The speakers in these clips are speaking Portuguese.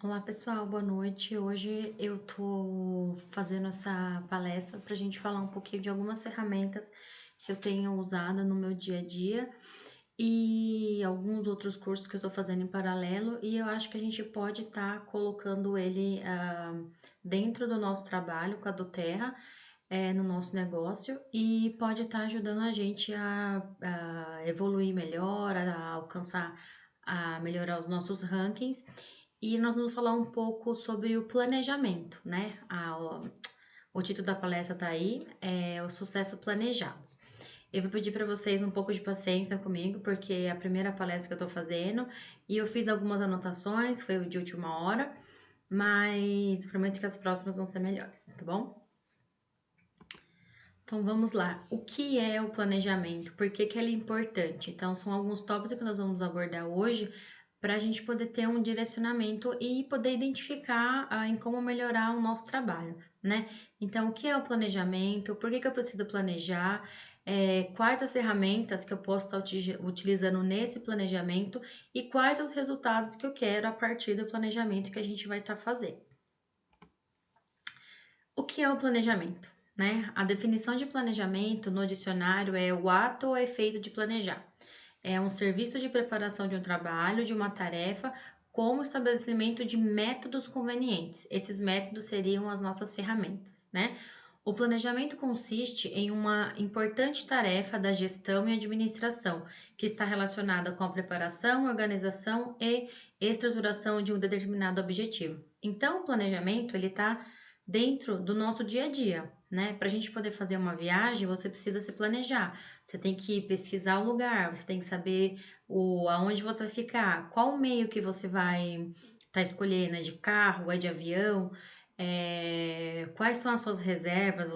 Olá pessoal, boa noite. Hoje eu tô fazendo essa palestra para a gente falar um pouquinho de algumas ferramentas que eu tenho usado no meu dia a dia e alguns outros cursos que eu tô fazendo em paralelo, e eu acho que a gente pode estar colocando ele dentro do nosso trabalho com a doTERRA, no nosso negócio, e pode estar ajudando a gente a evoluir melhor, a alcançar, a melhorar os nossos rankings. E nós vamos falar um pouco sobre o planejamento, né? O título da palestra tá aí, é o sucesso planejado. Eu vou pedir para vocês um pouco de paciência comigo, porque é a primeira palestra que eu tô fazendo e eu fiz algumas anotações, foi de última hora, mas prometo que as próximas vão ser melhores, tá bom? Então vamos lá. O que é o planejamento? Por que que ele é importante? Então, são alguns tópicos que nós vamos abordar hoje para a gente poder ter um direcionamento e poder identificar em como melhorar o nosso trabalho, né? Então, o que é o planejamento? Por que que eu preciso planejar? Quais as ferramentas que eu posso estar utilizando nesse planejamento e quais os resultados que eu quero a partir do planejamento que a gente vai estar fazendo. O que é o planejamento? Né? A definição de planejamento no dicionário é o ato ou efeito de planejar. É um serviço de preparação de um trabalho, de uma tarefa, como o estabelecimento de métodos convenientes. Esses métodos seriam as nossas ferramentas, né? O planejamento consiste em uma importante tarefa da gestão e administração, que está relacionada com a preparação, organização e estruturação de um determinado objetivo. Então, o planejamento ele está dentro do nosso dia a dia, né? Para a gente poder fazer uma viagem, você precisa se planejar. Você tem que pesquisar o lugar, você tem que saber aonde você vai ficar, qual o meio que você vai estar escolhendo, é de carro, é de avião, quais são as suas reservas,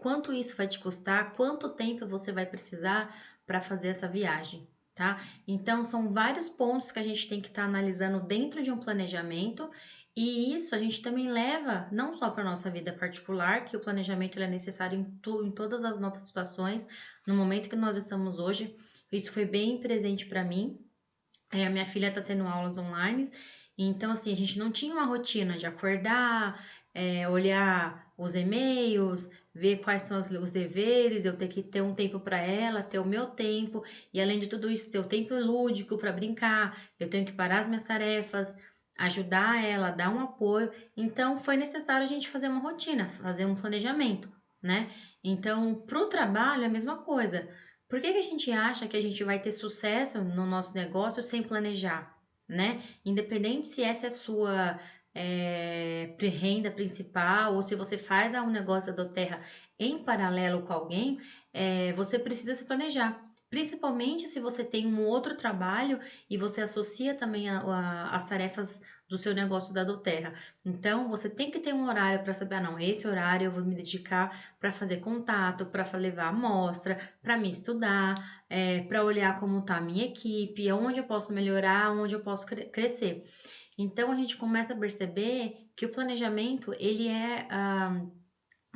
quanto isso vai te custar, quanto tempo você vai precisar para fazer essa viagem, tá? Então, são vários pontos que a gente tem que estar analisando dentro de um planejamento, e isso a gente também leva não só para nossa vida particular, que o planejamento ele é necessário em todas as nossas situações, no momento que nós estamos hoje. Isso foi bem presente para mim. A minha filha tá tendo aulas online, então assim, a gente não tinha uma rotina de acordar, olhar os e-mails, ver quais são os deveres, eu ter que ter um tempo para ela, ter o meu tempo, e além de tudo isso, ter o tempo lúdico para brincar, eu tenho que parar as minhas tarefas, ajudar ela, dar um apoio. Então foi necessário a gente fazer uma rotina, fazer um planejamento, né? Então, pro trabalho é a mesma coisa. Por que que a gente acha que a gente vai ter sucesso no nosso negócio sem planejar, né? Independente se essa é a sua renda principal ou se você faz um negócio da doTERRA em paralelo com alguém, você precisa se planejar. Principalmente se você tem um outro trabalho e você associa também as tarefas do seu negócio da doTERRA. Então, você tem que ter um horário para saber, não, esse horário eu vou me dedicar para fazer contato, para levar amostra, para me estudar, para olhar como está a minha equipe, onde eu posso melhorar, onde eu posso crescer. Então a gente começa a perceber que o planejamento ele é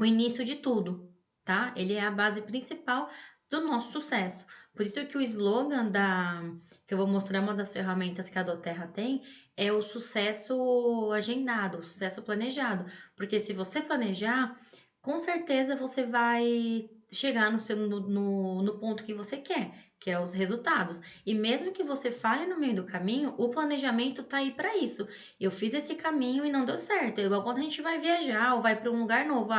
o início de tudo, tá? Ele é a base principal do nosso sucesso. Por isso que o slogan que eu vou mostrar, uma das ferramentas que a doTERRA tem, é o sucesso agendado, o sucesso planejado. Porque se você planejar, com certeza você vai chegar no ponto que você quer, que é os resultados. E mesmo que você falhe no meio do caminho, o planejamento tá aí para isso. Eu fiz esse caminho e não deu certo. É igual quando a gente vai viajar ou vai para um lugar novo.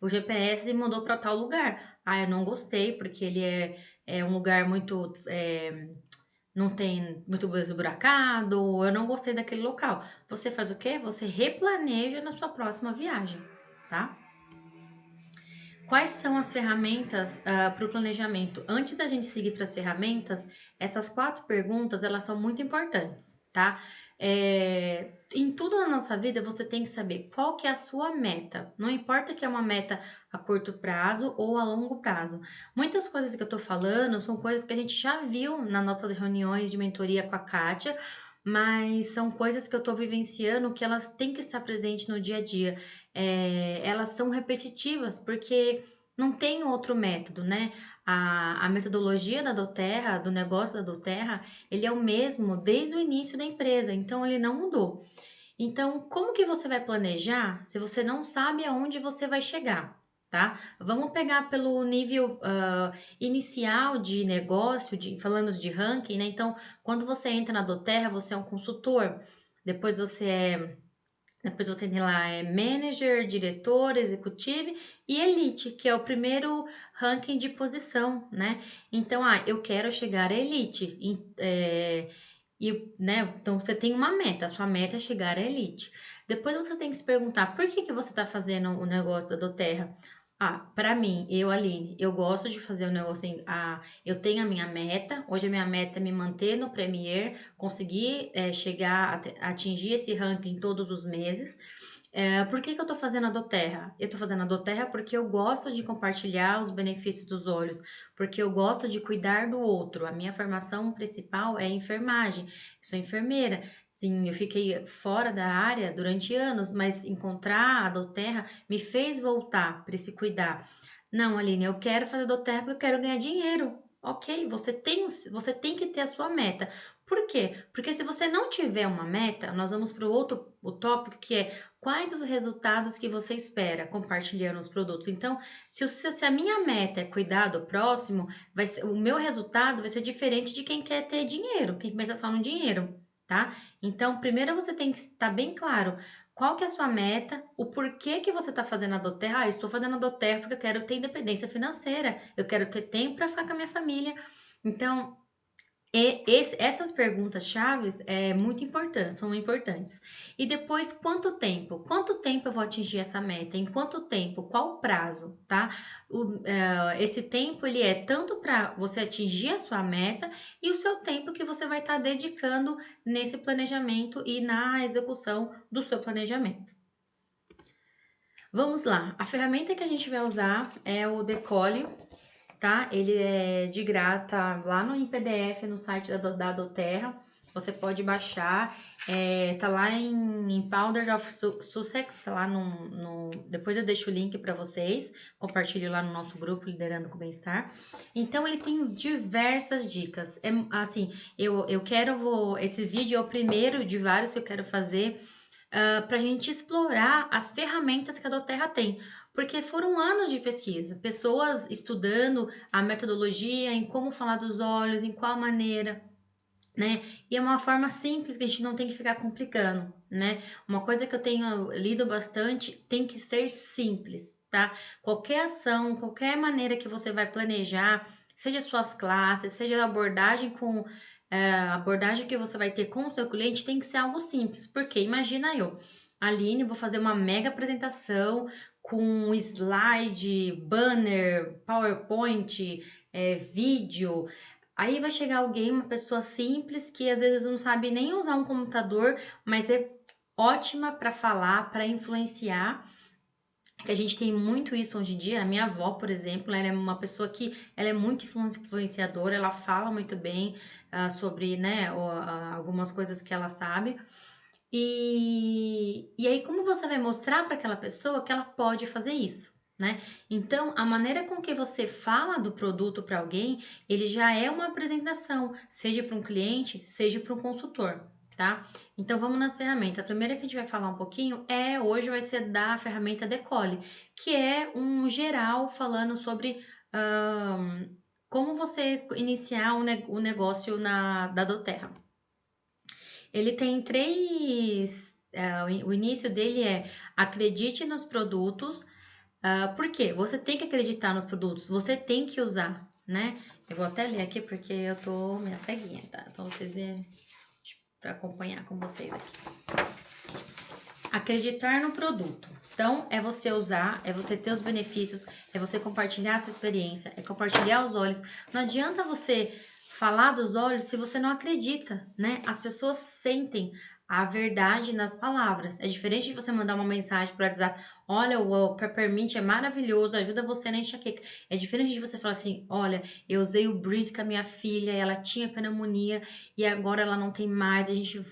O GPS me mandou para tal lugar. Eu não gostei, porque ele é um lugar muito. Não tem muito esburacado, eu não gostei daquele local. Você faz o quê? Você replaneja na sua próxima viagem, tá? Quais são as ferramentas para o planejamento? Antes da gente seguir para as ferramentas, essas 4 perguntas elas são muito importantes, tá? Em tudo na nossa vida você tem que saber qual que é a sua meta. Não importa que é uma meta a curto prazo ou a longo prazo. Muitas coisas que eu tô falando são coisas que a gente já viu nas nossas reuniões de mentoria com a Kátia, mas são coisas que eu tô vivenciando que elas têm que estar presentes no dia a dia. Elas são repetitivas, porque não tem outro método, né? A metodologia da doTERRA, do negócio da doTERRA, ele é o mesmo desde o início da empresa, então ele não mudou. Então, como que você vai planejar se você não sabe aonde você vai chegar, tá? Vamos pegar pelo nível inicial de negócio, falando de ranking, né? Então, quando você entra na doTERRA, você é um consultor, depois você é depois você tem lá manager, diretor, executivo e elite, que é o primeiro ranking de posição, né? Então, eu quero chegar à elite. Né, então você tem uma meta, a sua meta é chegar à elite. Depois você tem que se perguntar por que você está fazendo o negócio da doTERRA? Para mim, Aline, eu gosto de fazer o negócio assim, eu tenho a minha meta, hoje a minha meta é me manter no Premier, conseguir chegar, atingir esse ranking todos os meses. Por que eu tô fazendo a doTERRA? Eu tô fazendo a doTERRA porque eu gosto de compartilhar os benefícios dos olhos, porque eu gosto de cuidar do outro. A minha formação principal é enfermagem, eu sou enfermeira. Sim, eu fiquei fora da área durante anos, mas encontrar a doTERRA me fez voltar para esse cuidar. Não, Aline, eu quero fazer doTERRA porque eu quero ganhar dinheiro. Ok, você tem que ter a sua meta. Por quê? Porque se você não tiver uma meta, nós vamos para o tópico que é quais os resultados que você espera compartilhando os produtos. Então, se a minha meta é cuidar do próximo, o meu resultado vai ser diferente de quem quer ter dinheiro, quem pensa só no dinheiro, tá? Então, primeiro você tem que estar bem claro qual que é a sua meta, o porquê que você está fazendo a doTERRA. Eu estou fazendo a doTERRA porque eu quero ter independência financeira, eu quero ter tempo para ficar com a minha família. Então, essas perguntas chaves muito importantes, são importantes. E depois, quanto tempo? Quanto tempo eu vou atingir essa meta? Em quanto tempo? Qual o prazo, tá? Esse tempo, ele é tanto para você atingir a sua meta e o seu tempo que você vai estar dedicando nesse planejamento e na execução do seu planejamento. Vamos lá, a ferramenta que a gente vai usar é o Decole, tá? Ele é de graça, tá lá no em PDF no site da doTERRA. Você pode baixar, tá lá em Powder of Sussex, tá lá depois eu deixo o link para vocês, compartilho lá no nosso grupo Liderando com Bem-Estar. Então ele tem diversas dicas. Assim, esse vídeo é o primeiro de vários que eu quero fazer para a gente explorar as ferramentas que a doTERRA tem. Porque foram anos de pesquisa, pessoas estudando a metodologia, em como falar dos olhos, em qual maneira, né? E é uma forma simples que a gente não tem que ficar complicando, né? Uma coisa que eu tenho lido bastante tem que ser simples, tá? Qualquer ação, qualquer maneira que você vai planejar, seja suas classes, seja a abordagem a abordagem que você vai ter com o seu cliente, tem que ser algo simples. Porque imagina Aline, vou fazer uma mega apresentação com slide, banner, PowerPoint, vídeo. Aí vai chegar alguém, uma pessoa simples, que às vezes não sabe nem usar um computador, mas é ótima para falar, para influenciar. Que a gente tem muito isso hoje em dia. A minha avó, por exemplo, ela é uma pessoa que ela é muito influenciadora, ela fala muito bem sobre, né, algumas coisas que ela sabe. E aí, como você vai mostrar para aquela pessoa que ela pode fazer isso, né? Então, a maneira com que você fala do produto para alguém, ele já é uma apresentação, seja para um cliente, seja para um consultor, tá? Então, vamos nas ferramentas. A primeira que a gente vai falar um pouquinho hoje vai ser da ferramenta Decole, que é um geral falando sobre como você iniciar o negócio da doTERRA. Ele tem três. O início dele é acredite nos produtos. Por quê? Você tem que acreditar nos produtos, você tem que usar, né? Eu vou até ler aqui porque eu tô minha ceguinha, tá? Então vocês para acompanhar com vocês aqui. Acreditar no produto. Então, é você usar, é você ter os benefícios, é você compartilhar a sua experiência, é compartilhar os olhos. Não adianta você falar dos olhos se você não acredita, né? As pessoas sentem a verdade nas palavras. É diferente de você mandar uma mensagem para dizer, olha, o Peppermint é maravilhoso, ajuda você na enxaqueca. É diferente de você falar assim, olha, eu usei o Brit com a minha filha, ela tinha pneumonia e agora ela não tem mais, a gente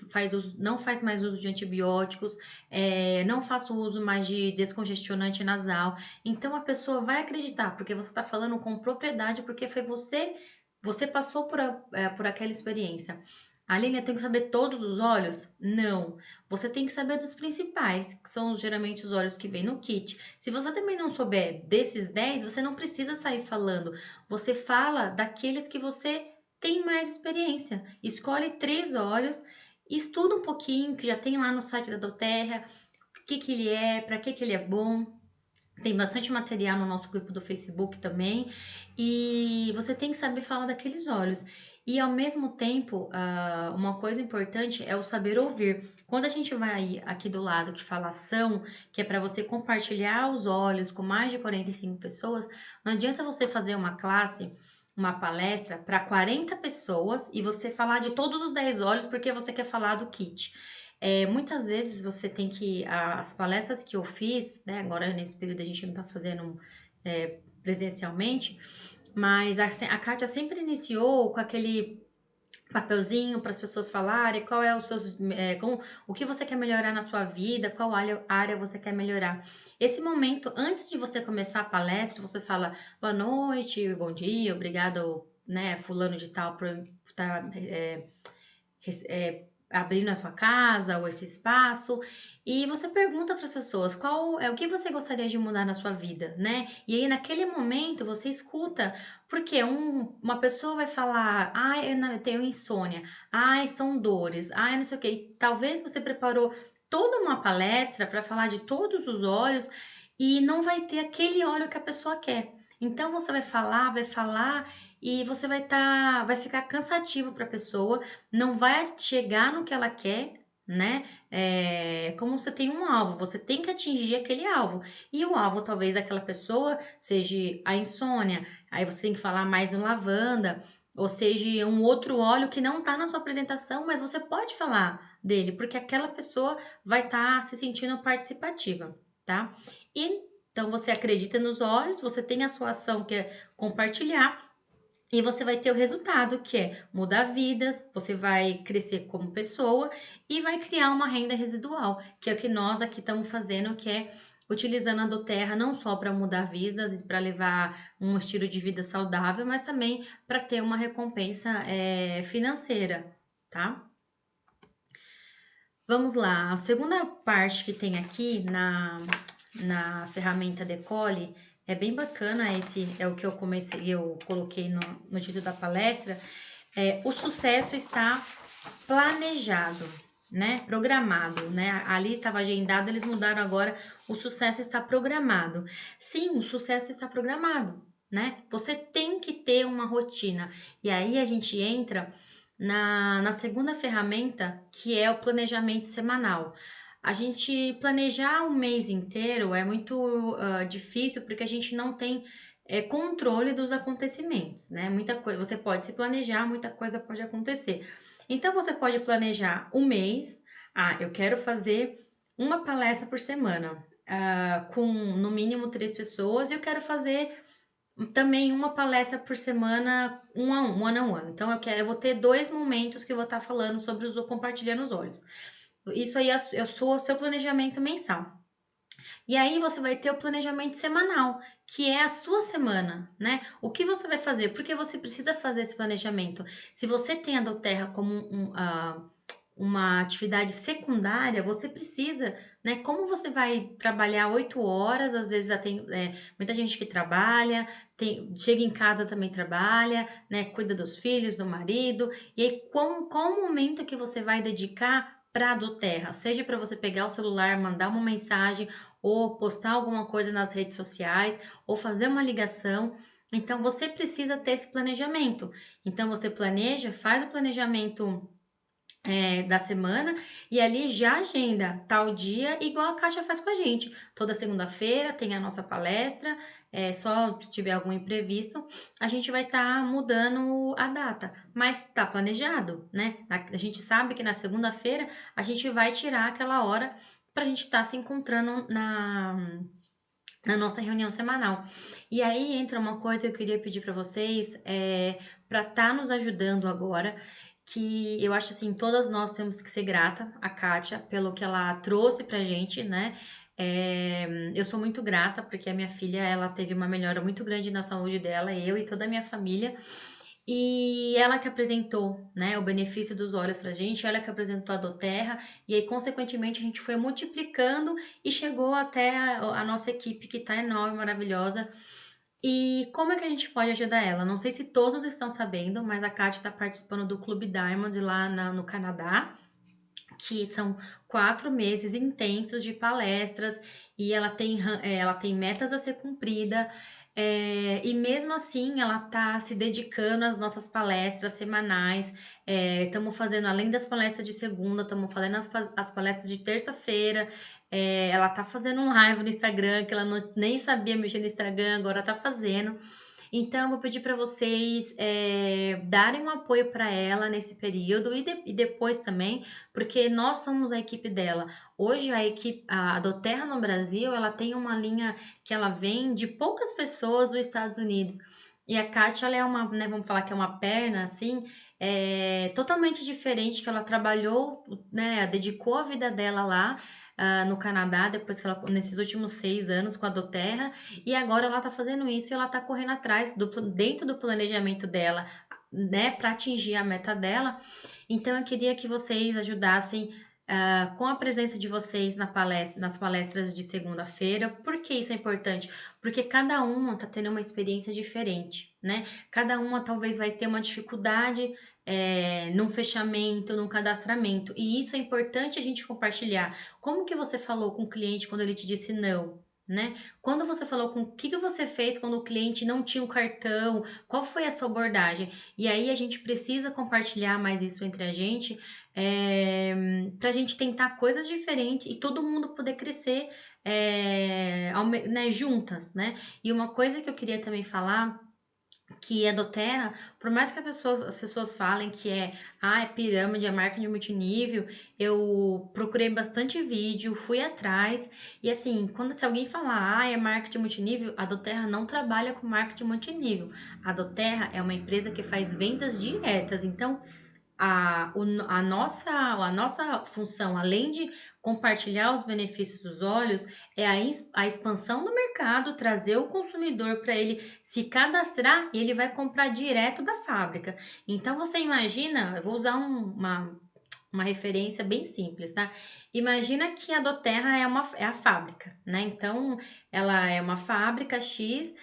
não faz mais uso de antibióticos, não faço uso mais de descongestionante nasal. Então a pessoa vai acreditar, porque você está falando com propriedade, porque foi você passou por aquela experiência. Aline, eu tenho que saber todos os óleos? Não. Você tem que saber dos principais, que são geralmente os óleos que vêm no kit. Se você também não souber desses 10, você não precisa sair falando. Você fala daqueles que você tem mais experiência. Escolhe 3 óleos, estuda um pouquinho, que já tem lá no site da doTERRA, o que que ele é, para que ele é bom. Tem bastante material no nosso grupo do Facebook também. E você tem que saber falar daqueles óleos. E ao mesmo tempo, uma coisa importante é o saber ouvir. Quando a gente vai aqui do lado que fala ação, que é para você compartilhar os óleos com mais de 45 pessoas, não adianta você fazer uma classe, uma palestra para 40 pessoas e você falar de todos os 10 óleos porque você quer falar do kit. Muitas vezes você tem que. As palestras que eu fiz, né? Agora nesse período a gente não está fazendo presencialmente, mas a Kátia sempre iniciou com aquele papelzinho para as pessoas falarem qual é o seu, o que você quer melhorar na sua vida, qual área você quer melhorar. Esse momento, antes de você começar a palestra, você fala boa noite, bom dia, obrigado, né, fulano de tal, por estar abrindo a sua casa ou esse espaço, e você pergunta para as pessoas qual é o que você gostaria de mudar na sua vida, né? E aí naquele momento você escuta, porque uma pessoa vai falar, eu tenho insônia, são dores, não sei o que. E talvez você preparou toda uma palestra para falar de todos os óleos e não vai ter aquele óleo que a pessoa quer. Então você vai falar e você vai ficar cansativo para a pessoa, não vai chegar no que ela quer, né? Como você tem um alvo, você tem que atingir aquele alvo. E o alvo, talvez, daquela pessoa seja a insônia, aí você tem que falar mais no lavanda, ou seja, um outro óleo que não está na sua apresentação, mas você pode falar dele, porque aquela pessoa vai estar se sentindo participativa, tá? E então você acredita nos óleos, você tem a sua ação que é compartilhar, e você vai ter o resultado, que é mudar vidas, você vai crescer como pessoa e vai criar uma renda residual, que é o que nós aqui estamos fazendo, que é utilizando a doTERRA não só para mudar vidas, para levar um estilo de vida saudável, mas também para ter uma recompensa financeira, tá? Vamos lá, a segunda parte que tem aqui na ferramenta Decole é bem bacana, esse é o que eu coloquei no título da palestra, o sucesso está planejado, né? Programado, né? Ali estava agendado, eles mudaram agora, o sucesso está programado. Sim, o sucesso está programado, né? Você tem que ter uma rotina. E aí a gente entra na segunda ferramenta, que é o planejamento semanal. A gente planejar um mês inteiro é muito difícil porque a gente não tem controle dos acontecimentos, né? Muita coisa, você pode se planejar, muita coisa pode acontecer. Então você pode planejar um mês. Eu quero fazer uma palestra por semana, com no mínimo 3 pessoas, e eu quero fazer também uma palestra por semana, one on one. Então eu vou ter 2 momentos que eu vou estar falando sobre compartilhando os olhos. Isso aí eu sou o seu planejamento mensal. E aí você vai ter o planejamento semanal, que é a sua semana, né? O que você vai fazer? Porque você precisa fazer esse planejamento. Se você tem a doTERRA como uma atividade secundária, você precisa, né? Como você vai trabalhar 8 horas, às vezes já tem muita gente que trabalha, chega em casa também trabalha, né? Cuida dos filhos, do marido, e aí qual o momento que você vai dedicar para a doTERRA? Seja para você pegar o celular, mandar uma mensagem, ou postar alguma coisa nas redes sociais, ou fazer uma ligação. Então você precisa ter esse planejamento. Então você planeja, faz o planejamento da semana e ali já agenda tal dia, igual a Kátia faz com a gente. Toda segunda-feira tem a nossa palestra, só se tiver algum imprevisto, a gente vai estar mudando a data, mas tá planejado, né? A gente sabe que na segunda-feira a gente vai tirar aquela hora para a gente estar se encontrando na nossa reunião semanal. E aí entra uma coisa que eu queria pedir para vocês, para estar nos ajudando agora, que eu acho assim, todas nós temos que ser grata a Kátia pelo que ela trouxe pra gente, né? Eu sou muito grata porque a minha filha, ela teve uma melhora muito grande na saúde dela, eu e toda a minha família. E ela que apresentou, né, o benefício dos óleos pra gente, ela que apresentou a doTERRA, e aí consequentemente a gente foi multiplicando e chegou até a nossa equipe que tá enorme, maravilhosa. E como é que a gente pode ajudar ela? Não sei se todos estão sabendo, mas a Kátia está participando do Clube Diamond lá no Canadá, que são 4 meses intensos de palestras e ela tem metas a ser cumprida. E mesmo assim, ela tá se dedicando às nossas palestras semanais. Estamos fazendo, além das palestras de segunda, estamos fazendo as palestras de terça-feira. Ela tá fazendo um live no Instagram, que ela nem sabia mexer no Instagram, agora tá fazendo. Então, eu vou pedir para vocês darem um apoio para ela nesse período e depois também, porque nós somos a equipe dela. Hoje, a doTERRA no Brasil, ela tem uma linha que ela vem de poucas pessoas dos Estados Unidos. E a Kátia, ela é uma, né, vamos falar que é uma perna, assim, totalmente diferente, que ela trabalhou, né, dedicou a vida dela lá, no Canadá, depois que ela, nesses últimos 6 anos com a doTERRA, e agora ela tá fazendo isso e ela tá correndo atrás dentro do planejamento dela, né, para atingir a meta dela. Então eu queria que vocês ajudassem com a presença de vocês nas palestras de segunda-feira. Por que isso é importante? Porque cada uma tá tendo uma experiência diferente, né? Cada uma talvez vai ter uma dificuldade num fechamento, num cadastramento. E isso é importante a gente compartilhar. Como que você falou com o cliente quando ele te disse não? Né? Quando você falou com o que você fez quando o cliente não tinha o cartão, qual foi a sua abordagem? E aí a gente precisa compartilhar mais isso entre a gente, para a gente tentar coisas diferentes e todo mundo poder crescer né, juntas, né? E uma coisa que eu queria também falar que é doTERRA, por mais que as pessoas falem que é pirâmide, é marketing multinível, eu procurei bastante vídeo, fui atrás, e assim, se alguém falar, é marketing multinível, a doTERRA não trabalha com marketing multinível. A doTERRA é uma empresa que faz vendas diretas, então a nossa função, além de compartilhar os benefícios dos óleos, é a expansão do mercado, trazer o consumidor para ele se cadastrar e ele vai comprar direto da fábrica. Então você imagina, eu vou usar uma referência bem simples, tá? Imagina que a doTERRA é a fábrica, né? Então ela é uma fábrica X,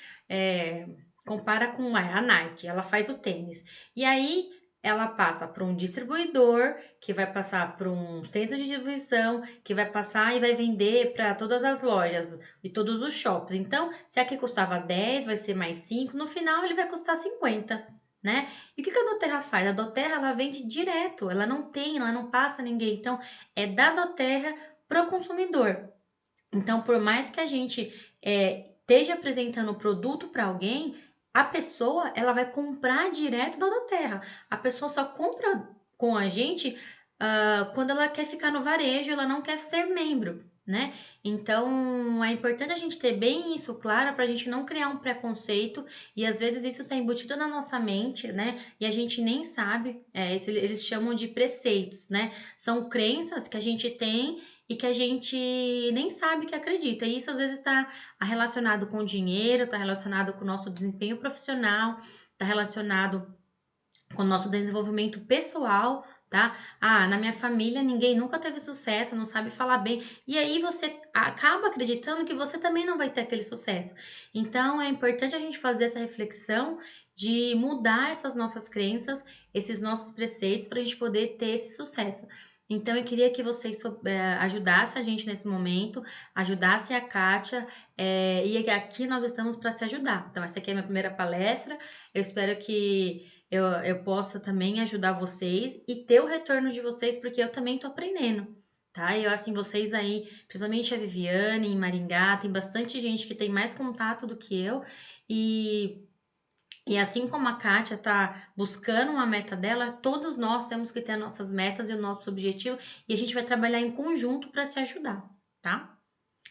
compara com a Nike, ela faz o tênis. E aí ela passa para um distribuidor, que vai passar para um centro de distribuição, que vai passar e vai vender para todas as lojas e todos os shops. Então, se aqui custava 10, vai ser mais 5, no final ele vai custar 50, né? E o que a doTERRA faz? A doTERRA, ela vende direto, ela não passa ninguém. Então, é da doTERRA pro consumidor. Então, por mais que a gente esteja apresentando o produto para alguém, a pessoa ela vai comprar direto da doTERRA. A pessoa só compra com a gente quando ela quer ficar no varejo, ela não quer ser membro, né? Então, é importante a gente ter bem isso claro para a gente não criar um preconceito e às vezes isso está embutido na nossa mente, né? E a gente nem sabe, eles chamam de preceitos, né? São crenças que a gente tem e que a gente nem sabe que acredita. E isso às vezes está relacionado com dinheiro, está relacionado com o nosso desempenho profissional, está relacionado com o nosso desenvolvimento pessoal, tá? Na minha família ninguém nunca teve sucesso, não sabe falar bem. E aí você acaba acreditando que você também não vai ter aquele sucesso. Então é importante a gente fazer essa reflexão de mudar essas nossas crenças, esses nossos preceitos para a gente poder ter esse sucesso. Então eu queria que vocês ajudassem a gente nesse momento, ajudassem a Kátia, e aqui nós estamos para se ajudar. Então essa aqui é a minha primeira palestra. Eu espero que eu possa também ajudar vocês e ter o retorno de vocês, porque eu também tô aprendendo, tá? E eu, assim, vocês aí, principalmente a Viviane em Maringá, tem bastante gente que tem mais contato do que eu, e, e assim como a Kátia tá buscando uma meta dela, todos nós temos que ter as nossas metas e o nosso objetivo, e a gente vai trabalhar em conjunto para se ajudar, tá?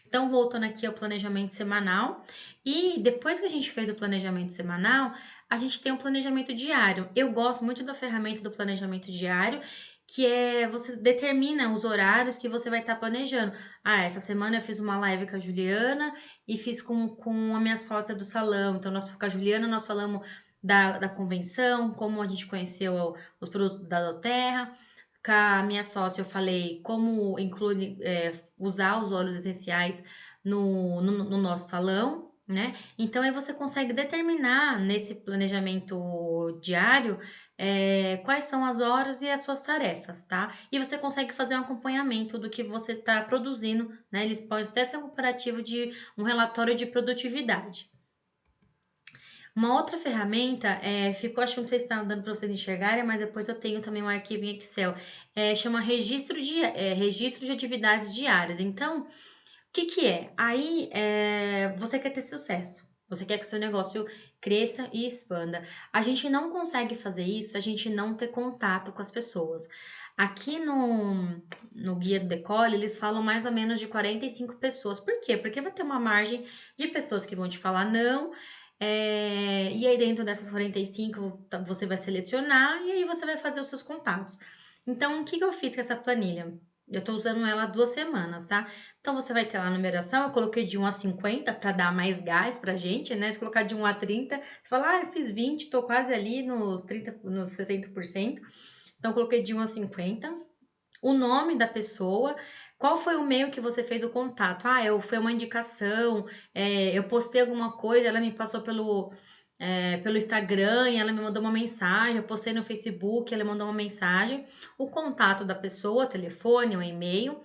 Então, voltando aqui ao planejamento semanal, e depois que a gente fez o planejamento semanal, a gente tem um planejamento diário. Eu gosto muito da ferramenta do planejamento diário, que você determina os horários que você vai estar planejando. Essa semana eu fiz uma live com a Juliana e fiz com a minha sócia do salão. Então, com a Juliana nós falamos da convenção, como a gente conheceu os produtos da Doterra. Com a minha sócia, eu falei como inclui, usar os óleos essenciais no nosso salão, né? Então, aí você consegue determinar nesse planejamento diário quais são as horas e as suas tarefas, tá? E você consegue fazer um acompanhamento do que você está produzindo, né? Eles podem até ser um comparativo de um relatório de produtividade. Uma outra ferramenta, acho que não sei se está dando para vocês enxergarem, mas depois eu tenho também um arquivo em Excel, chama registro de atividades diárias. Então, o que que é? Aí, você quer ter sucesso, você quer que o seu negócio cresça e expanda. A gente não consegue fazer isso se a gente não ter contato com as pessoas. Aqui no Guia do Decolle, eles falam mais ou menos de 45 pessoas. Por quê? Porque vai ter uma margem de pessoas que vão te falar não, e aí dentro dessas 45 você vai selecionar e aí você vai fazer os seus contatos. Então, o que que eu fiz com essa planilha? Eu tô usando ela há 2 semanas, tá? Então, você vai ter lá a numeração, eu coloquei de 1 a 50 para dar mais gás pra gente, né? Se colocar de 1 a 30, você fala, ah, eu fiz 20, tô quase ali nos 30, nos 60%. Então, eu coloquei de 1 a 50. O nome da pessoa, qual foi o meio que você fez o contato? Ah, foi uma indicação, eu postei alguma coisa, ela me passou pelo Instagram e ela me mandou uma mensagem, eu postei no Facebook, ela mandou uma mensagem, o contato da pessoa, telefone, o e-mail,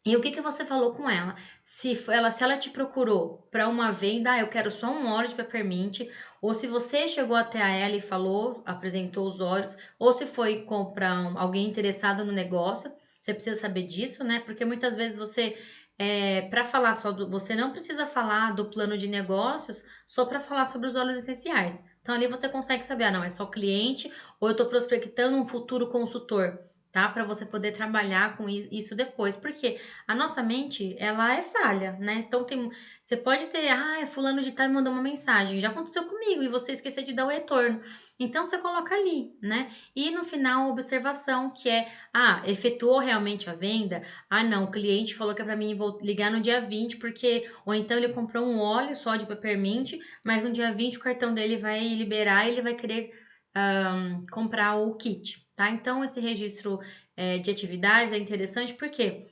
e o que que você falou com ela? Se ela te procurou para uma venda, eu quero só um óleo de peppermint, ou se você chegou até a ela e falou, apresentou os óleos, ou se foi comprar alguém interessado no negócio, você precisa saber disso, né? Porque muitas vezes para falar você não precisa falar do plano de negócios só para falar sobre os óleos essenciais. Então ali você consegue saber, não, é só cliente, ou eu estou prospectando um futuro consultor, tá? Para você poder trabalhar com isso depois, porque a nossa mente, ela é falha, né? Então você pode ter, fulano de tal me mandou uma mensagem, já aconteceu comigo e você esqueceu de dar o retorno. Então você coloca ali, né? E no final a observação que é, efetuou realmente a venda? Ah, não, o cliente falou que é para mim vou ligar no dia 20 porque ou então ele comprou um óleo só de peppermint, mas no dia 20 o cartão dele vai liberar e ele vai querer comprar o kit, tá? Então esse registro de atividades é interessante porque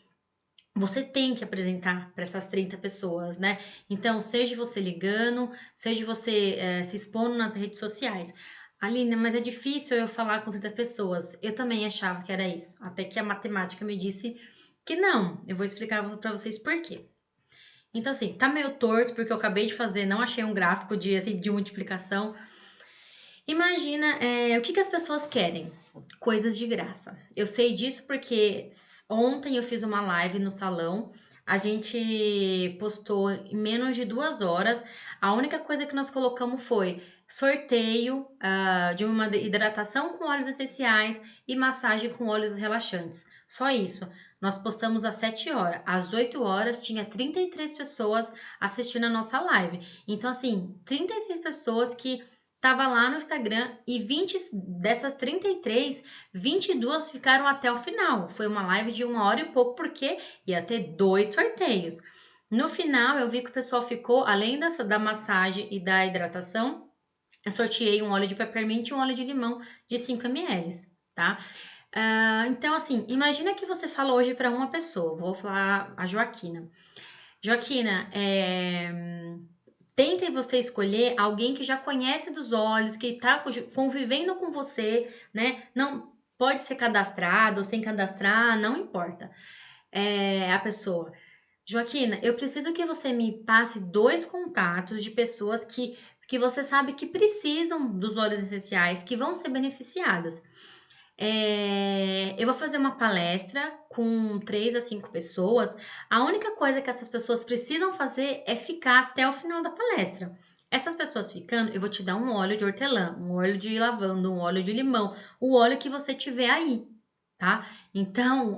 você tem que apresentar para essas 30 pessoas, né? Então, seja você ligando, seja você se expondo nas redes sociais. Aline, mas é difícil eu falar com 30 pessoas. Eu também achava que era isso, até que a matemática me disse que não. Eu vou explicar para vocês por quê. Então, assim, tá meio torto, porque eu acabei de fazer, não achei um gráfico de multiplicação. Imagina, o que que as pessoas querem? Coisas de graça. Eu sei disso porque ontem eu fiz uma live no salão, a gente postou em menos de 2 horas. A única coisa que nós colocamos foi sorteio, de uma hidratação com óleos essenciais e massagem com óleos relaxantes. Só isso. Nós postamos às 7 horas. Às 8 horas tinha 33 pessoas assistindo a nossa live. Então, assim, 33 pessoas que tava lá no Instagram e 20 dessas 33, 22 ficaram até o final. Foi uma live de 1 hora e pouco, porque ia ter 2 sorteios. No final, eu vi que o pessoal ficou, além da massagem e da hidratação, eu sorteei um óleo de peppermint e um óleo de limão de 5 ml, tá? Então, assim, imagina que você fala hoje para uma pessoa, vou falar a Joaquina. Joaquina, tente você escolher alguém que já conhece dos olhos, que está convivendo com você, né? Não pode ser cadastrado ou sem cadastrar, não importa. A pessoa. Joaquina, eu preciso que você me passe 2 contatos de pessoas que você sabe que precisam dos óleos essenciais, que vão ser beneficiadas. Eu vou fazer uma palestra com 3 a 5 pessoas. A única coisa que essas pessoas precisam fazer é ficar até o final da palestra. Essas pessoas ficando, eu vou te dar um óleo de hortelã, um óleo de lavanda, um óleo de limão, o óleo que você tiver aí, tá? Então,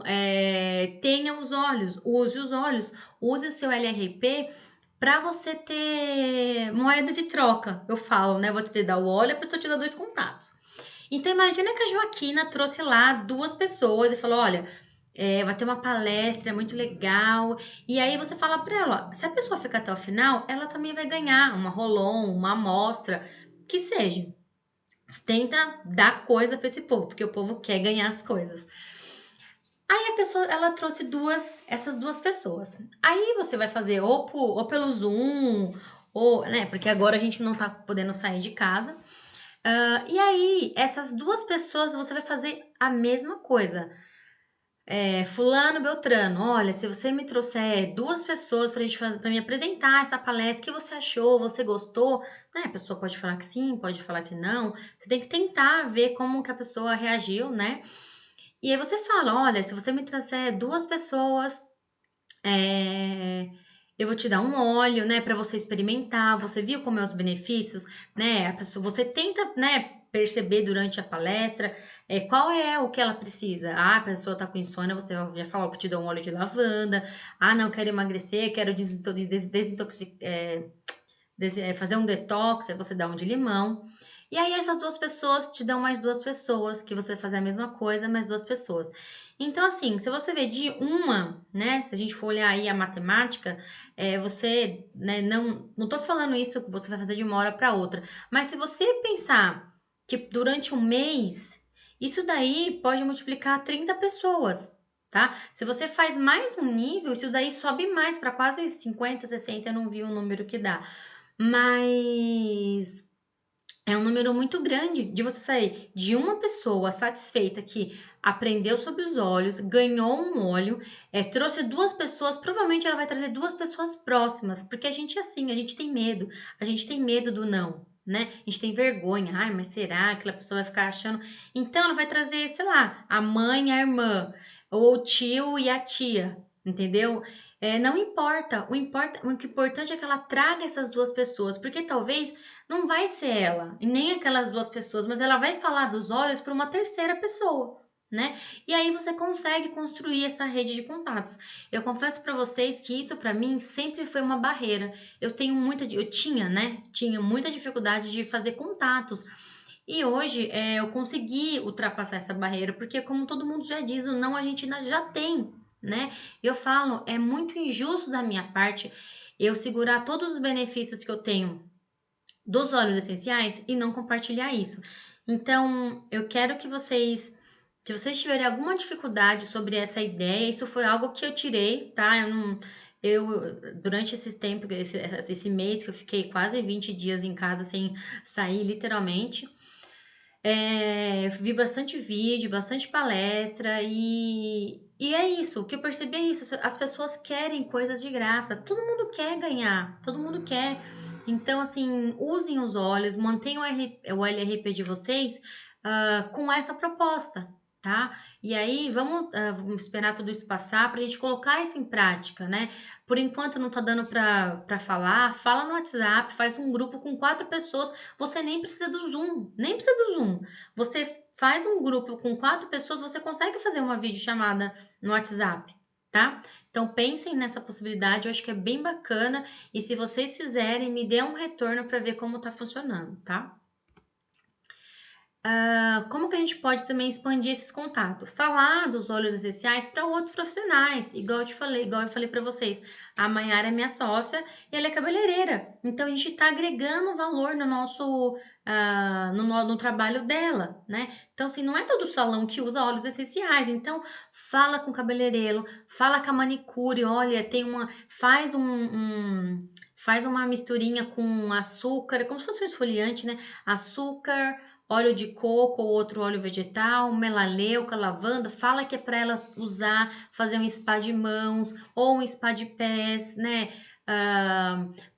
tenha os óleos, use o seu LRP para você ter moeda de troca. Eu falo, né? Vou te dar o óleo, a pessoa te dá 2 contatos. Então, imagina que a Joaquina trouxe lá 2 pessoas e falou: olha, vai ter uma palestra muito legal. E aí você fala para ela: ó, se a pessoa ficar até o final, ela também vai ganhar uma Rolon, uma amostra. que seja. Tenta dar coisa para esse povo, porque o povo quer ganhar as coisas. Aí a pessoa, ela trouxe essas duas pessoas. Aí você vai fazer ou pelo Zoom, ou, né, porque agora a gente não tá podendo sair de casa. E aí, essas duas pessoas, você vai fazer a mesma coisa. Fulano, Beltrano, olha, se você me trouxer duas pessoas pra me apresentar essa palestra, o que você achou? Você gostou? Né? A pessoa pode falar que sim, pode falar que não. Você tem que tentar ver como que a pessoa reagiu, né? E aí você fala, olha, se você me trouxer duas pessoas, é, eu vou te dar um óleo, né, para você experimentar. Você viu como é os benefícios, né? A pessoa, você tenta, né, perceber durante a palestra qual é o que ela precisa. Ah, a pessoa tá com insônia, você já falou, eu te dou um óleo de lavanda. Ah, não, quero emagrecer, quero fazer um detox, aí você dá um de limão. E aí essas duas pessoas te dão mais duas pessoas, que você vai fazer a mesma coisa, mais duas pessoas. Então, assim, se você vê de uma, né, se a gente for olhar aí a matemática, você, né, não tô falando isso que você vai fazer de uma hora para outra, mas se você pensar que durante um mês, isso daí pode multiplicar 30 pessoas, tá? Se você faz mais um nível, isso daí sobe mais para quase 50, 60, eu não vi o número que dá. Mas é um número muito grande de você sair de uma pessoa satisfeita que aprendeu sobre os óleos, ganhou um óleo, trouxe duas pessoas, provavelmente ela vai trazer duas pessoas próximas, porque a gente é assim, a gente tem medo do não, né? A gente tem vergonha, ai, mas será que aquela pessoa vai ficar achando? Então ela vai trazer, sei lá, a mãe e a irmã, ou o tio e a tia, entendeu? Não importa, o que é importante é que ela traga essas duas pessoas, porque talvez não vai ser ela, e nem aquelas duas pessoas, mas ela vai falar dos olhos para uma terceira pessoa, né? E aí você consegue construir essa rede de contatos. Eu confesso para vocês que isso para mim sempre foi uma barreira. Eu tinha, né? Tinha muita dificuldade de fazer contatos. E hoje eu consegui ultrapassar essa barreira, porque como todo mundo já diz, o não a gente já tem, né? Eu falo, é muito injusto da minha parte eu segurar todos os benefícios que eu tenho dos óleos essenciais e não compartilhar isso. Então, eu quero que se vocês tiverem alguma dificuldade sobre essa ideia, isso foi algo que eu tirei, tá? Durante esse mês que eu fiquei quase 20 dias em casa sem sair, literalmente, vi bastante vídeo, bastante palestra e é isso. O que eu percebi é isso. As pessoas querem coisas de graça. Todo mundo quer ganhar. Todo mundo quer. Então, assim, usem os olhos, mantenham o LRP de vocês com essa proposta, tá? E aí, vamos esperar tudo isso passar para a gente colocar isso em prática, né? Por enquanto não tá dando para falar, fala no WhatsApp, faz um grupo com 4 pessoas, você nem precisa do Zoom, nem precisa do Zoom. Você faz um grupo com 4 pessoas, você consegue fazer uma videochamada no WhatsApp, tá? Então pensem nessa possibilidade, eu acho que é bem bacana e se vocês fizerem, me dê um retorno para ver como tá funcionando, tá? Como que a gente pode também expandir esses contatos? Falar dos óleos essenciais para outros profissionais, igual eu falei para vocês. A Mayara é minha sócia e ela é cabeleireira. Então a gente está agregando valor no nosso no trabalho dela, né? Então, assim, não é todo salão que usa óleos essenciais. Então, fala com o cabeleireiro, fala com a manicure, olha, faz uma misturinha com açúcar, como se fosse um esfoliante, né? Açúcar, óleo de coco ou outro óleo vegetal, melaleuca, lavanda, fala que é para ela usar, fazer um spa de mãos ou um spa de pés, né?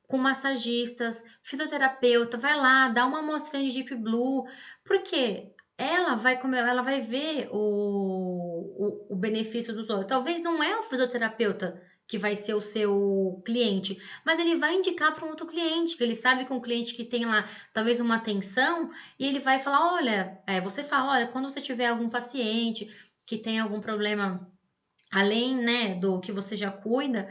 Com massagistas, fisioterapeuta, vai lá, dá uma amostrinha de Deep Blue, porque ela vai ver o benefício dos olhos. Talvez não é o fisioterapeuta que vai ser o seu cliente, mas ele vai indicar para um outro cliente, que ele sabe que um cliente que tem lá talvez uma atenção e ele vai falar: olha, você fala, olha, quando você tiver algum paciente que tem algum problema além, né, do que você já cuida,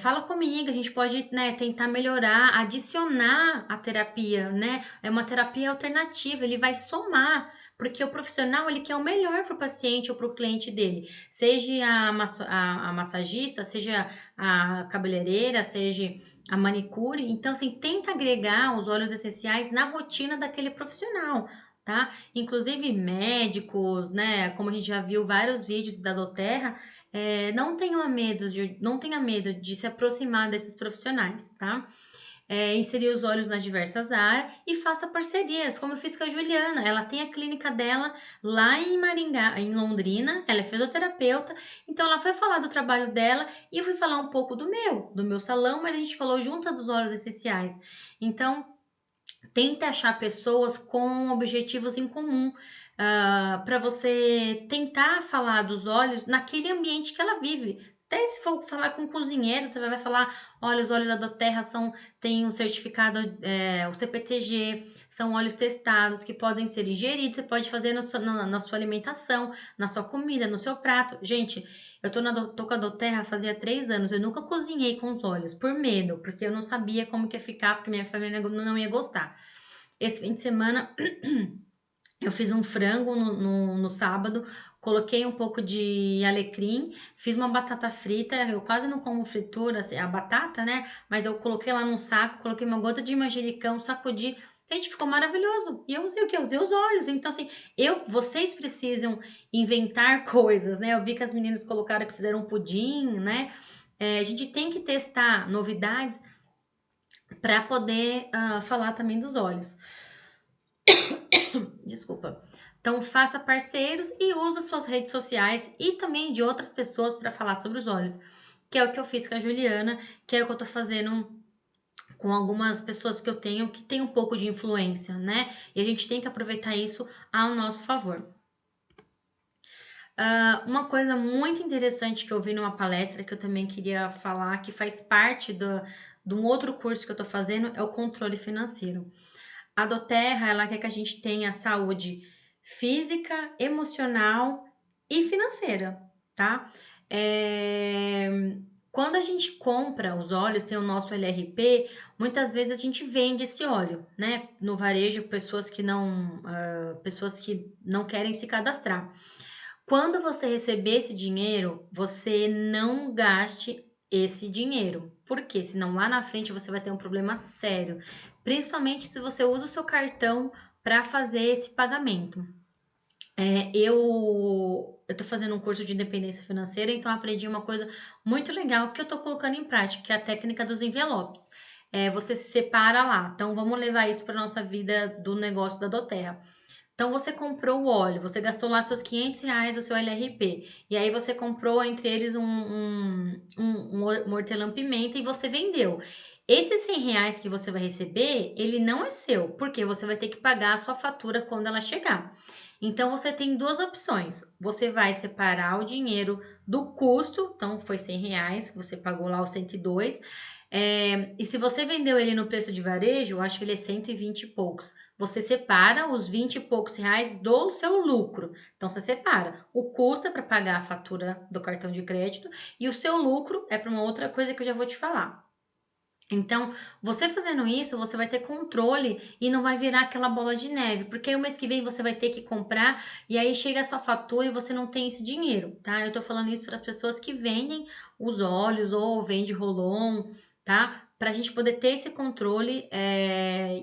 fala comigo, a gente pode, né, tentar melhorar, adicionar a terapia, né? É uma terapia alternativa, ele vai somar Porque o profissional, ele quer o melhor para o paciente ou para o cliente dele, seja a massagista, seja a cabeleireira, seja a manicure. Então, assim, tenta agregar os óleos essenciais na rotina daquele profissional, tá? Inclusive médicos, né, como a gente já viu vários vídeos da doTERRA, não tenha medo de se aproximar desses profissionais, tá? Inserir os olhos nas diversas áreas e faça parcerias, como eu fiz com a Juliana. Ela tem a clínica dela lá em Maringá, em Londrina, ela é fisioterapeuta, então ela foi falar do trabalho dela e eu fui falar um pouco do meu salão, mas a gente falou juntas dos óleos essenciais. Então, tenta achar pessoas com objetivos em comum, para você tentar falar dos óleos naquele ambiente que ela vive. Até se for falar com um cozinheiro, você vai falar: olha, os óleos da doTERRA têm um certificado, o CPTG, são óleos testados que podem ser ingeridos, você pode fazer na sua alimentação, na sua comida, no seu prato. Gente, tô com a doTERRA fazia 3 anos, eu nunca cozinhei com os óleos, por medo, porque eu não sabia como que ia ficar, porque minha família não ia gostar. Esse fim de semana eu fiz um frango no sábado, coloquei um pouco de alecrim, fiz uma batata frita. Eu quase não como fritura, assim, a batata, né? Mas eu coloquei lá num saco, coloquei uma gota de manjericão, sacudi. Gente, ficou maravilhoso. E eu usei o quê? Eu usei os olhos. Então, assim, vocês precisam inventar coisas, né? Eu vi que as meninas colocaram que fizeram um pudim, né? A gente tem que testar novidades para poder falar também dos olhos. Desculpa. Então, faça parceiros e use suas redes sociais e também de outras pessoas para falar sobre os olhos, que é o que eu fiz com a Juliana, que é o que eu tô fazendo com algumas pessoas que eu tenho que tem um pouco de influência, né? E a gente tem que aproveitar isso ao nosso favor. Uma coisa muito interessante que eu vi numa palestra que eu também queria falar, que faz parte de um outro curso que eu tô fazendo, é o controle financeiro. A doTERRA, ela quer que a gente tenha saúde física, emocional e financeira, tá? Quando a gente compra os óleos, tem o nosso LRP, muitas vezes a gente vende esse óleo, né? No varejo, pessoas que não querem se cadastrar. Quando você receber esse dinheiro, você não gaste esse dinheiro. Porque senão lá na frente você vai ter um problema sério, principalmente se você usa o seu cartão para fazer esse pagamento. Eu tô fazendo um curso de independência financeira, então aprendi uma coisa muito legal que eu tô colocando em prática, que é a técnica dos envelopes. Você se separa lá. Então vamos levar isso para nossa vida do negócio da doTERRA. Então você comprou o óleo, você gastou lá seus R$ 500 do seu LRP. E aí você comprou entre eles um hortelã-pimenta e você vendeu. Esses R$ 100 que você vai receber, ele não é seu, porque você vai ter que pagar a sua fatura quando ela chegar. Então você tem duas opções. Você vai separar o dinheiro do custo, então foi R$ 100 que você pagou lá os 102. E se você vendeu ele no preço de varejo, eu acho que ele é 120 e poucos. Você separa os 20 e poucos reais do seu lucro. Então, você separa. O custo é para pagar a fatura do cartão de crédito e o seu lucro é para uma outra coisa que eu já vou te falar. Então, você fazendo isso, você vai ter controle e não vai virar aquela bola de neve, porque aí o mês que vem você vai ter que comprar e aí chega a sua fatura e você não tem esse dinheiro, tá? Eu tô falando isso para as pessoas que vendem os óleos ou vende Rolon, tá? Para a gente poder ter esse controle,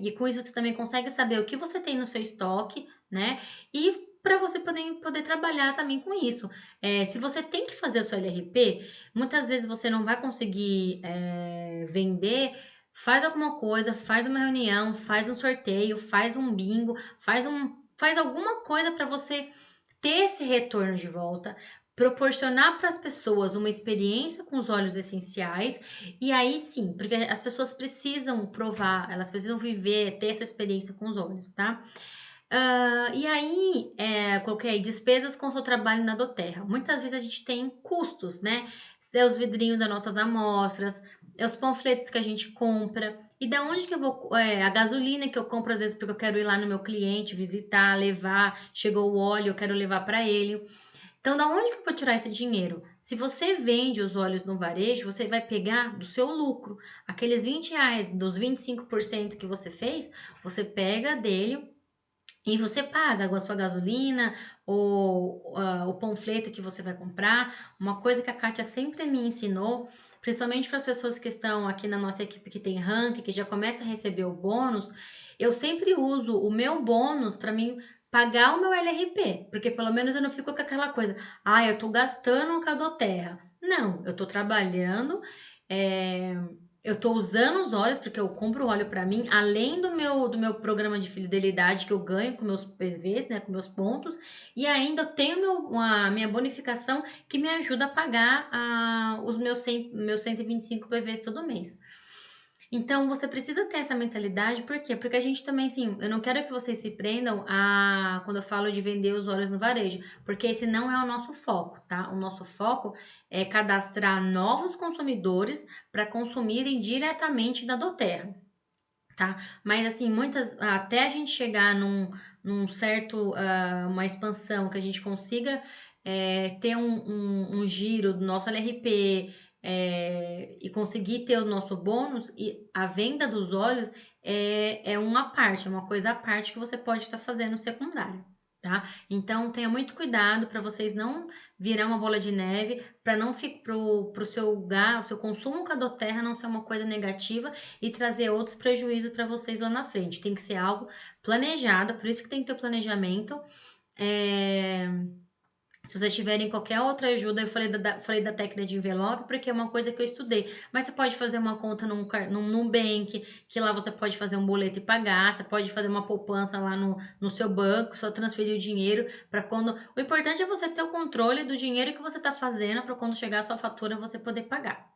e com isso você também consegue saber o que você tem no seu estoque, né? E para você poder trabalhar também com isso. Se você tem que fazer o seu LRP, muitas vezes você não vai conseguir vender. Faz alguma coisa, faz uma reunião, faz um sorteio, faz um bingo, faz alguma coisa para você ter esse retorno de volta, proporcionar para as pessoas uma experiência com os óleos essenciais, e aí sim, porque as pessoas precisam provar, elas precisam viver, ter essa experiência com os óleos, tá? E aí, coloquei aí, despesas com o seu trabalho na doTERRA. Muitas vezes a gente tem custos, né? É os vidrinhos das nossas amostras, é os panfletos que a gente compra. E da onde que eu vou? A gasolina que eu compro às vezes porque eu quero ir lá no meu cliente, visitar, levar. Chegou o óleo, eu quero levar para ele. Então, da onde que eu vou tirar esse dinheiro? Se você vende os óleos no varejo, você vai pegar do seu lucro. Aqueles R$ 20, dos 25% que você fez, você pega dele E você paga a sua gasolina ou o panfleto que você vai comprar. Uma coisa que a Kátia sempre me ensinou, principalmente para as pessoas que estão aqui na nossa equipe que tem ranking, que já começa a receber o bônus, eu sempre uso o meu bônus para mim pagar o meu LRP, porque pelo menos eu não fico com aquela coisa, ah, eu tô gastando com a Doterra. Não, eu tô trabalhando, é, eu tô usando os óleos, porque eu compro óleo para mim, além do meu programa de fidelidade que eu ganho com meus PVs, né, com meus pontos, e ainda eu tenho a minha bonificação que me ajuda a pagar os meus 125 PVs todo mês. Então, você precisa ter essa mentalidade, por quê? Porque a gente também, assim, eu não quero que vocês se prendam quando eu falo de vender os óleos no varejo, porque esse não é o nosso foco, tá? O nosso foco é cadastrar novos consumidores para consumirem diretamente da Doterra, tá? Mas assim, até a gente chegar num certo, uma expansão que a gente consiga ter um giro do nosso LRP e conseguir ter o nosso bônus, e a venda dos óleos é uma parte, é uma coisa à parte que você pode estar fazendo secundária. Tá? Então tenha muito cuidado para vocês não virar uma bola de neve, para não ficar pro seu o seu consumo com a Doterra não ser uma coisa negativa e trazer outros prejuízos para vocês lá na frente. Tem que ser algo planejado, por isso que tem que ter planejamento. É, Se vocês tiverem qualquer outra ajuda, eu falei da técnica de envelope, porque é uma coisa que eu estudei. Mas você pode fazer uma conta num Nubank, que lá você pode fazer um boleto e pagar. Você pode fazer uma poupança lá no seu banco, só transferir o dinheiro para quando. O importante é você ter o controle do dinheiro que você está fazendo para quando chegar a sua fatura você poder pagar.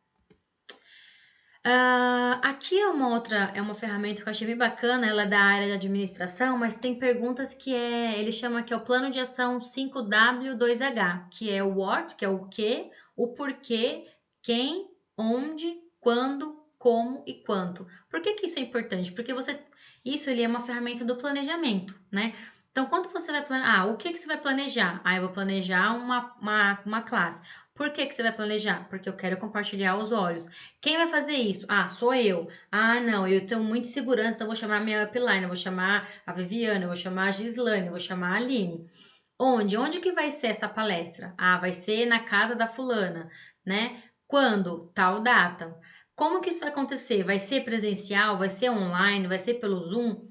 Aqui é uma ferramenta que eu achei bem bacana, ela é da área de administração, mas tem perguntas ele chama que é o plano de ação 5W2H, que é o what, que é o que, o porquê, quem, onde, quando, como e quanto. Por que que isso é importante? Porque isso ele é uma ferramenta do planejamento, né? Então, quando você vai planejar, o que que você vai planejar? Eu vou planejar uma classe. Por que que você vai planejar? Porque eu quero compartilhar os olhos. Quem vai fazer isso? Sou eu. Não, eu tenho muita segurança, então eu vou chamar a minha upline, eu vou chamar a Viviana, eu vou chamar a Gislane, eu vou chamar a Aline. Onde? Onde que vai ser essa palestra? Vai ser na casa da fulana, né? Quando? Tal data. Como que isso vai acontecer? Vai ser presencial? Vai ser online? Vai ser pelo Zoom?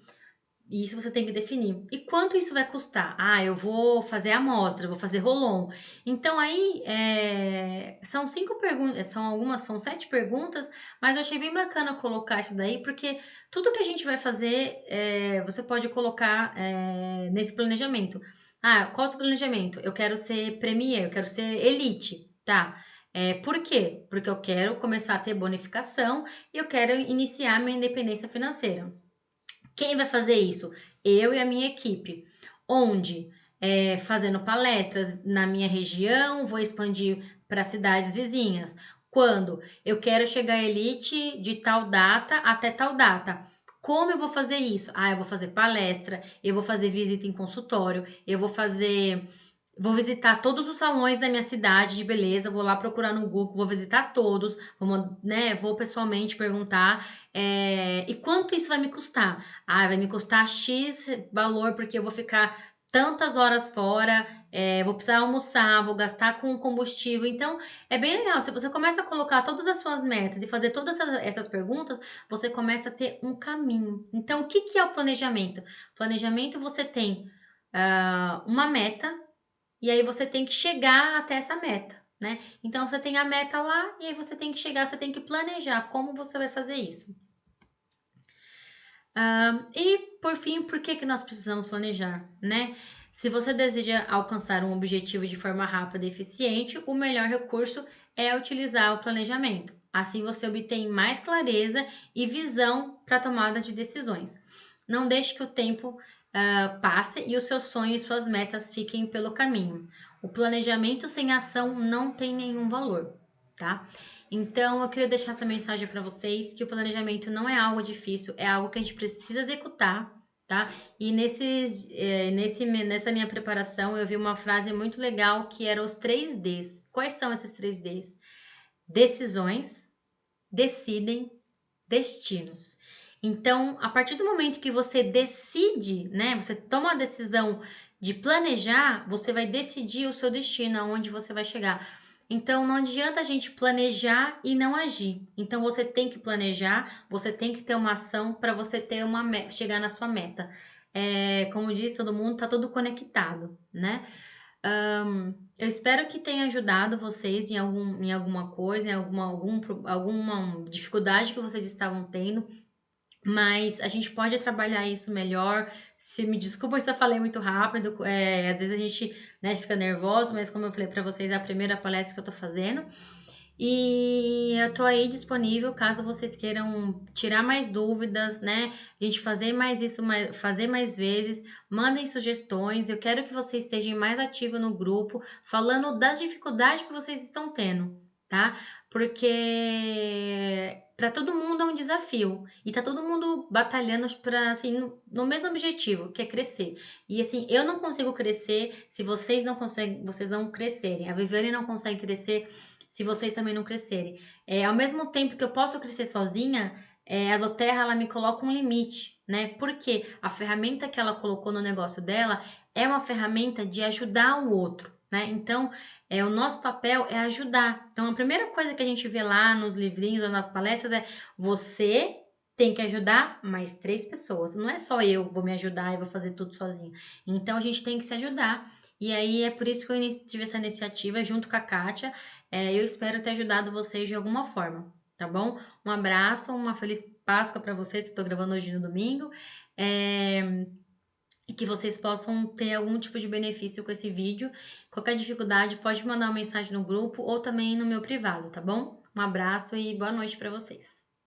Isso você tem que definir. E quanto isso vai custar? Eu vou fazer amostra, vou fazer rolon. Então aí são 5 perguntas, são 7 perguntas, mas eu achei bem bacana colocar isso daí, porque tudo que a gente vai fazer, você pode colocar nesse planejamento. Qual é o seu planejamento? Eu quero ser premier, eu quero ser elite, tá? Por quê? Porque eu quero começar a ter bonificação e eu quero iniciar minha independência financeira. Quem vai fazer isso? Eu e a minha equipe. Onde? Fazendo palestras na minha região, vou expandir para cidades vizinhas. Quando? Eu quero chegar à elite de tal data até tal data. Como eu vou fazer isso? Eu vou fazer palestra, eu vou fazer visita em consultório, vou visitar todos os salões da minha cidade de beleza, vou lá procurar no Google, vou visitar todos, vou pessoalmente perguntar, e quanto isso vai me custar? Vai me custar X valor, porque eu vou ficar tantas horas fora, vou precisar almoçar, vou gastar com combustível. Então, é bem legal. Se você começa a colocar todas as suas metas e fazer todas essas perguntas, você começa a ter um caminho. Então, o que que é o planejamento? Planejamento, você tem uma meta, e aí você tem que chegar até essa meta, né? Então você tem a meta lá e aí você tem que chegar, você tem que planejar como você vai fazer isso. E por fim, por que que nós precisamos planejar, né? Se você deseja alcançar um objetivo de forma rápida e eficiente, o melhor recurso é utilizar o planejamento. Assim você obtém mais clareza e visão para a tomada de decisões. Não deixe que o tempo passe e os seus sonhos e suas metas fiquem pelo caminho. O planejamento sem ação não tem nenhum valor, tá? Então, eu queria deixar essa mensagem para vocês, que o planejamento não é algo difícil, é algo que a gente precisa executar, tá? E nessa minha preparação, eu vi uma frase muito legal que era os 3 Ds. Quais são esses 3 Ds? Decisões, decidem, destinos. Então, a partir do momento que você decide, né, você toma a decisão de planejar, você vai decidir o seu destino, aonde você vai chegar. Então, não adianta a gente planejar e não agir. Então, você tem que planejar, você tem que ter uma ação para você ter uma chegar na sua meta. Como diz todo mundo, tá tudo conectado, né? Eu espero que tenha ajudado vocês em alguma coisa, em alguma dificuldade que vocês estavam tendo. Mas a gente pode trabalhar isso melhor. Se me desculpa se eu falei muito rápido, às vezes a gente, né, fica nervoso, mas como eu falei para vocês, é a primeira palestra que eu tô fazendo. E eu tô aí disponível caso vocês queiram tirar mais dúvidas, né? A gente fazer mais isso, fazer mais vezes. Mandem sugestões. Eu quero que vocês estejam mais ativos no grupo, falando das dificuldades que vocês estão tendo, tá? Porque para todo mundo é um desafio e tá todo mundo batalhando para assim no mesmo objetivo, que é crescer. E assim, eu não consigo crescer se vocês não conseguem, vocês não crescerem. A Viviane não consegue crescer se vocês também não crescerem. Ao mesmo tempo que eu posso crescer sozinha, a Doterra ela me coloca um limite, né? Porque a ferramenta que ela colocou no negócio dela é uma ferramenta de ajudar o outro, né? Então, o nosso papel é ajudar. Então, a primeira coisa que a gente vê lá nos livrinhos ou nas palestras é você tem que ajudar mais 3 pessoas. Não é só eu vou me ajudar e vou fazer tudo sozinha. Então, a gente tem que se ajudar. E aí, é por isso que eu tive essa iniciativa junto com a Kátia. Eu espero ter ajudado vocês de alguma forma, tá bom? Um abraço, uma feliz Páscoa para vocês, que eu tô gravando hoje no domingo. E que vocês possam ter algum tipo de benefício com esse vídeo. Qualquer dificuldade, pode mandar uma mensagem no grupo ou também no meu privado, tá bom? Um abraço e boa noite para vocês.